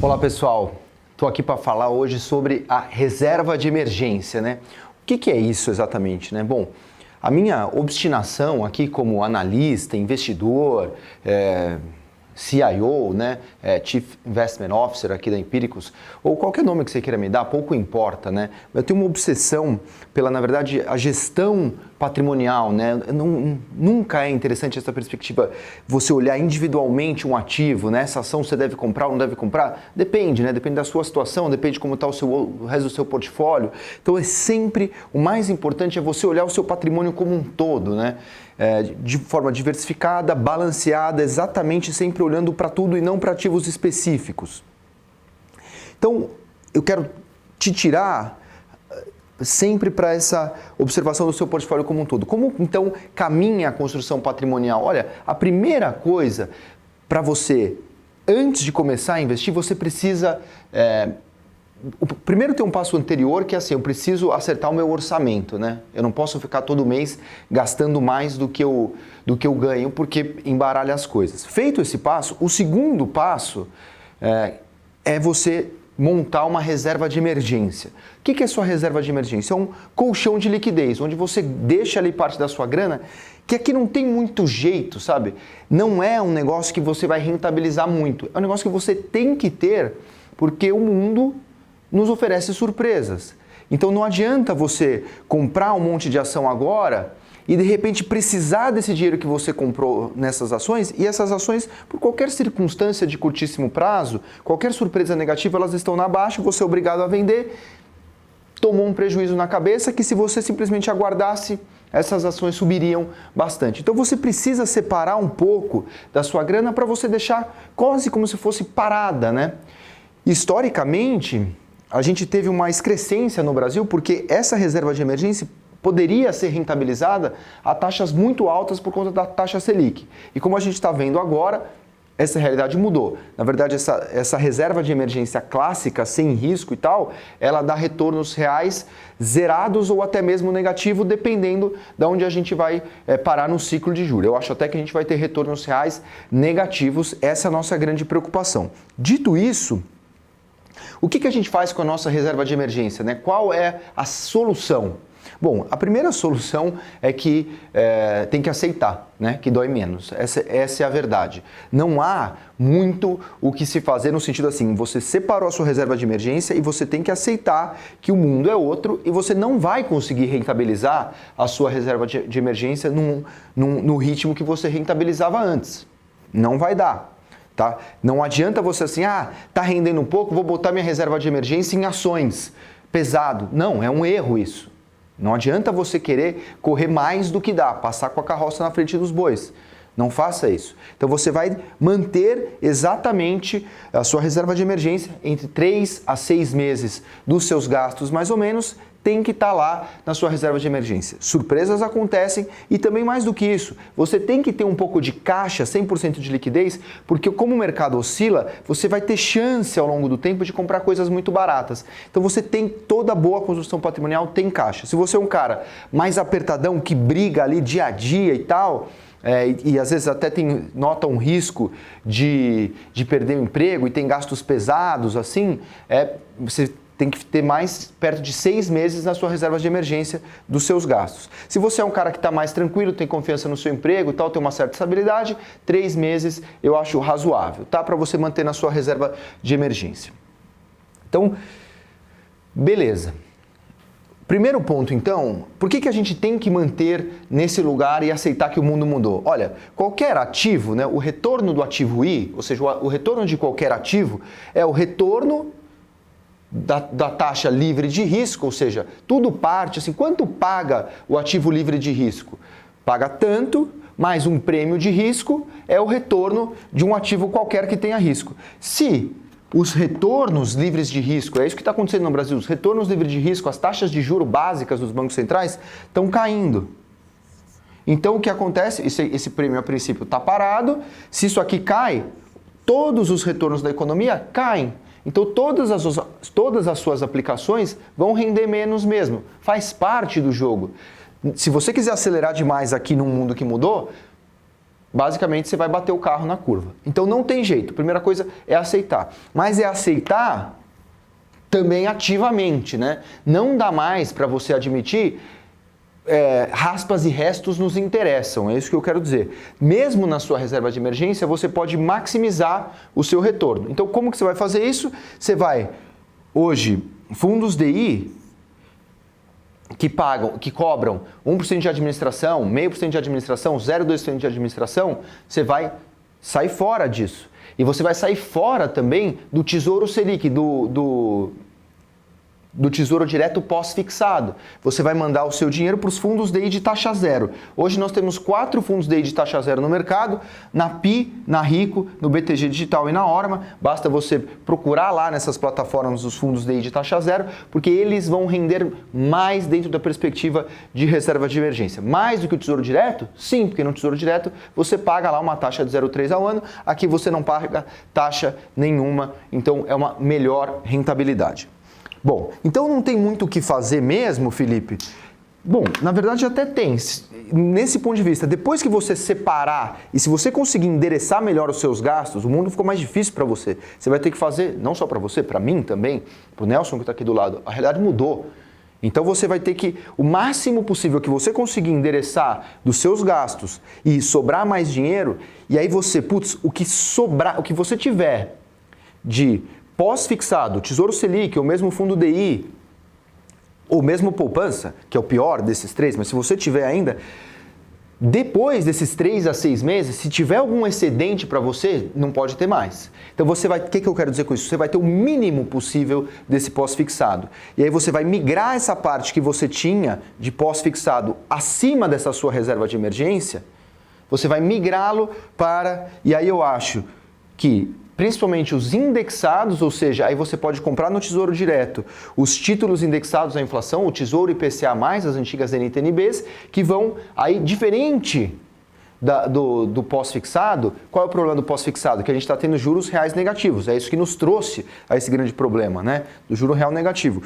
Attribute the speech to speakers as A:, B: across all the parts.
A: Olá pessoal, estou aqui para falar hoje sobre a reserva de emergência, né? O que é isso exatamente, né? Bom, a minha obstinação aqui como analista, investidor, CIO, né? Chief Investment Officer aqui da Empíricos, ou qualquer nome que você queira me dar, pouco importa, né? Eu tenho uma obsessão pela, na verdade, a gestão patrimonial, né? Nunca é interessante essa perspectiva, você olhar individualmente um ativo, né? Essa ação você deve comprar ou não deve comprar? Depende, né? Depende da sua situação, depende de como está o resto do seu portfólio. Então é sempre, o mais importante é você olhar o seu patrimônio como um todo, né? De forma diversificada, balanceada, exatamente sempre olhando para tudo e não para ativos específicos. Então, eu quero te tirar sempre para essa observação do seu portfólio como um todo. Como, então, caminha a construção patrimonial? Olha, a primeira coisa para você, antes de começar a investir, você precisa... Primeiro tem um passo anterior que é assim, eu preciso acertar o meu orçamento, né? Eu não posso ficar todo mês gastando mais do que eu ganho, porque embaralha as coisas. Feito esse passo, o segundo passo é você montar uma reserva de emergência. O que é sua reserva de emergência? É um colchão de liquidez, onde você deixa ali parte da sua grana, que aqui não tem muito jeito, sabe? Não é um negócio que você vai rentabilizar muito, é um negócio que você tem que ter, porque o mundo nos oferece surpresas. Então não adianta você comprar um monte de ação agora e de repente precisar desse dinheiro que você comprou nessas ações, e essas ações, por qualquer circunstância de curtíssimo prazo, qualquer surpresa negativa, elas estão na baixa, você é obrigado a vender, tomou um prejuízo na cabeça que se você simplesmente aguardasse, essas ações subiriam bastante. Então você precisa separar um pouco da sua grana para você deixar quase como se fosse parada, né? Historicamente, a gente teve uma excrescência no Brasil porque essa reserva de emergência poderia ser rentabilizada a taxas muito altas por conta da taxa Selic. E como a gente está vendo agora, essa realidade mudou. Na verdade, essa reserva de emergência clássica, sem risco e tal, ela dá retornos reais zerados ou até mesmo negativo, dependendo de onde a gente vai parar no ciclo de juros. Eu acho até que a gente vai ter retornos reais negativos, essa é a nossa grande preocupação. Dito isso, o que a gente faz com a nossa reserva de emergência, né? Qual é a solução? Bom, a primeira solução é que tem que aceitar, né? Que dói menos. Essa é a verdade. Não há muito o que se fazer no sentido assim, você separou a sua reserva de emergência e você tem que aceitar que o mundo é outro e você não vai conseguir rentabilizar a sua reserva de emergência no ritmo que você rentabilizava antes. Não vai dar. Tá? Não adianta você assim, tá rendendo um pouco, vou botar minha reserva de emergência em ações. Pesado. Não, é um erro isso. Não adianta você querer correr mais do que dá, passar com a carroça na frente dos bois. Não faça isso. Então você vai manter exatamente a sua reserva de emergência entre 3 a 6 meses dos seus gastos, mais ou menos, tem que estar lá na sua reserva de emergência. Surpresas acontecem e também mais do que isso, você tem que ter um pouco de caixa, 100% de liquidez, porque como o mercado oscila, você vai ter chance ao longo do tempo de comprar coisas muito baratas. Então você tem toda boa construção patrimonial, tem caixa. Se você é um cara mais apertadão, que briga ali dia a dia e tal, e às vezes até nota um risco de perder o emprego e tem gastos pesados, assim, você tem que ter mais perto de 6 meses na sua reserva de emergência dos seus gastos. Se você é um cara que está mais tranquilo, tem confiança no seu emprego e tal, tem uma certa estabilidade, 3 meses eu acho razoável, tá? Para você manter na sua reserva de emergência. Então, beleza. Primeiro ponto, então, por que a gente tem que manter nesse lugar e aceitar que o mundo mudou? Olha, qualquer ativo, né, o retorno do ativo I, ou seja, o retorno de qualquer ativo, é o retorno da taxa livre de risco, ou seja, tudo parte, assim, quanto paga o ativo livre de risco? Paga tanto, mais um prêmio de risco, é o retorno de um ativo qualquer que tenha risco. Se os retornos livres de risco, é isso que está acontecendo no Brasil, os retornos livres de risco, as taxas de juros básicas dos bancos centrais estão caindo. Então o que acontece? Esse prêmio a princípio está parado, se isso aqui cai, todos os retornos da economia caem. Então todas as suas aplicações vão render menos mesmo, faz parte do jogo. Se você quiser acelerar demais aqui num mundo que mudou, basicamente você vai bater o carro na curva. Então não tem jeito. A primeira coisa é aceitar. Mas é aceitar também ativamente, né? Não dá mais para você admitir raspas e restos nos interessam, é isso que eu quero dizer. Mesmo na sua reserva de emergência, você pode maximizar o seu retorno. Então, como que você vai fazer isso? Você vai, hoje, fundos DI que cobram 1% de administração, 0,5% de administração, 0,2% de administração, você vai sair fora disso. E você vai sair fora também do Tesouro Selic, do Tesouro Direto pós-fixado. Você vai mandar o seu dinheiro para os fundos DI de taxa zero. Hoje nós temos 4 fundos DI de taxa zero no mercado, na PI, na Rico, no BTG Digital e na Orma. Basta você procurar lá nessas plataformas os fundos DI de taxa zero, porque eles vão render mais dentro da perspectiva de reserva de emergência. Mais do que o Tesouro Direto? Sim, porque no Tesouro Direto você paga lá uma taxa de 0,3 ao ano, aqui você não paga taxa nenhuma, então é uma melhor rentabilidade. Bom, então não tem muito o que fazer mesmo, Felipe? Bom, na verdade até tem. Nesse ponto de vista, depois que você separar e se você conseguir endereçar melhor os seus gastos, o mundo ficou mais difícil para você. Você vai ter que fazer, não só para você, para mim também, para o Nelson que está aqui do lado, a realidade mudou. Então você vai ter que, o máximo possível que você conseguir endereçar dos seus gastos e sobrar mais dinheiro, e aí você, o que sobrar, o que você tiver de pós-fixado, Tesouro Selic, ou mesmo fundo DI, ou mesmo poupança, que é o pior desses 3, mas se você tiver ainda, depois desses 3 a 6 meses, se tiver algum excedente para você, não pode ter mais. Então você vai, o que eu quero dizer com isso? Você vai ter o mínimo possível desse pós-fixado. E aí você vai migrar essa parte que você tinha de pós-fixado acima dessa sua reserva de emergência, você vai migrá-lo para, e aí eu acho que principalmente os indexados, ou seja, aí você pode comprar no Tesouro Direto os títulos indexados à inflação, o Tesouro IPCA+, as antigas NTNBs, que vão aí diferente do pós-fixado. Qual é o problema do pós-fixado? Que a gente está tendo juros reais negativos, é isso que nos trouxe a esse grande problema, né? Do juro real negativo.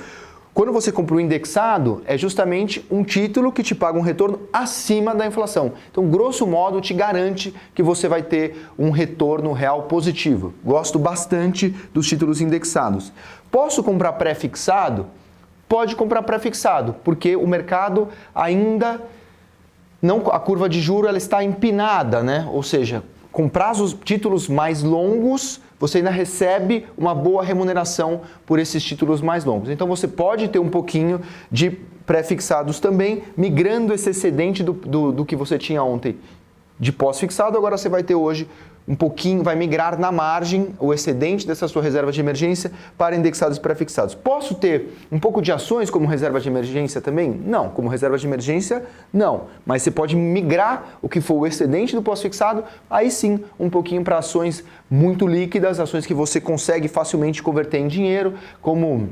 A: Quando você compra o indexado, é justamente um título que te paga um retorno acima da inflação. Então, grosso modo, te garante que você vai ter um retorno real positivo. Gosto bastante dos títulos indexados. Posso comprar pré-fixado? Pode comprar pré-fixado, porque o mercado ainda não, a curva de juros ela está empinada, né? Ou seja, com prazos, títulos mais longos, você ainda recebe uma boa remuneração por esses títulos mais longos. Então você pode ter um pouquinho de pré-fixados também, migrando esse excedente do que você tinha ontem de pós-fixado, agora você vai ter hoje um pouquinho, vai migrar na margem o excedente dessa sua reserva de emergência para indexados pré-fixados. Posso ter um pouco de ações como reserva de emergência também? Não, como reserva de emergência, não. Mas você pode migrar o que for o excedente do pós-fixado, aí sim, um pouquinho para ações muito líquidas, ações que você consegue facilmente converter em dinheiro, como...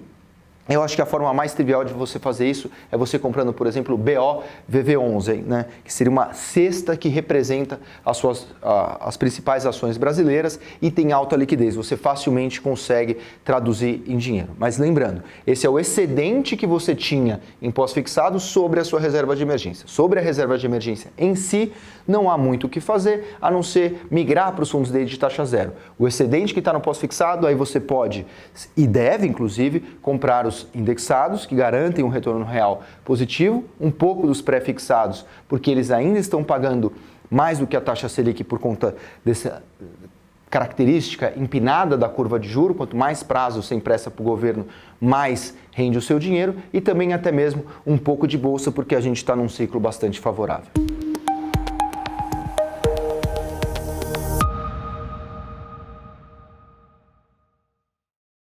A: Eu acho que a forma mais trivial de você fazer isso é você comprando, por exemplo, o BOVV11, né? Que seria uma cesta que representa as principais ações brasileiras e tem alta liquidez. Você facilmente consegue traduzir em dinheiro. Mas lembrando, esse é o excedente que você tinha em pós-fixado sobre a sua reserva de emergência. Sobre a reserva de emergência em si, não há muito o que fazer, a não ser migrar para os fundos DI de taxa zero. O excedente que está no pós-fixado, aí você pode e deve, inclusive, comprar os indexados, que garantem um retorno real positivo, um pouco dos pré-fixados, porque eles ainda estão pagando mais do que a taxa Selic por conta dessa característica empinada da curva de juros. Quanto mais prazo você empresta para o governo, mais rende o seu dinheiro, e também até mesmo um pouco de bolsa, porque a gente está num ciclo bastante favorável.